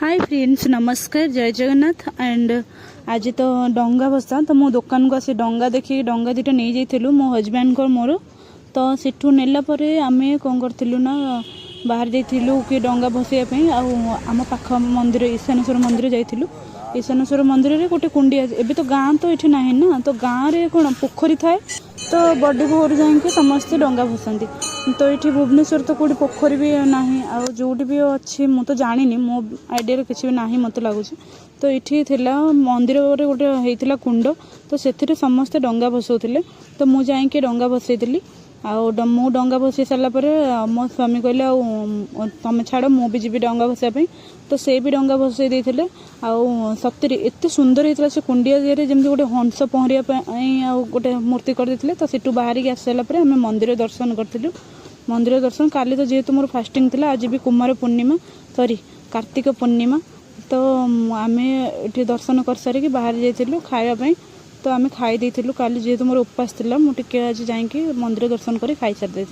Hi friends, नमस्कार, जय Jagannath. And आज तो डंगा भसा तो मो दुकान को आसी डंगा देखी डंगा दुटा नहीं जाइलु मो हजबैंड को मोर। तो सेठू नेला परे आमे कौन करथिलु ना बाहर जाइलु कि डंगा भसैया आम पाख मंदिर ईशानेश्वर मंदिर जाइलु। ईशानेश्वर मंदिर रे गोटे कुंडिया एबे तो गाँ तो ये ना ना तो गाँव रे कौन पोखरी थाए तो बड़ी भोर जाइए समस्ते डंगा भसाती। तो ये भुवनेश्वर तो कौटी पोखरी भी ना जोटी भी अच्छी मु तो जानी मो आइडिया किसी भी ना मत लगुच। तो ये मंदिर गोटे होता कुंड तो से समस्ते डंगा भसाऊे। तो मुझे जाइए डंगा भसई मु डंगा भसई सारापर मो स्वामी कहले तुम छाड़ मुझे जी डंगा भसाई। तो से भी डंगा भसई देते सतरे एत सुंदर होता से कुंडिया दिए जमी गोटे हंस पहरिया गोटे मूर्ति करदे। तो सेठू बाहर की आस सारापर आम मंदिर दर्शन करूँ। मंदिर दर्शन काली तो जेहेतु मोर फास्टिंग थी आज भी कुमार पूर्णिमा सॉरी कार्तिक पूर्णिमा। तो आम ये दर्शन कर सारिकी बाहर जाइलु खावाई। तो आम खाई काली जेहेतु मोर उपास थी मुझे आज जाइए मंदिर दर्शन कर खाई सारी।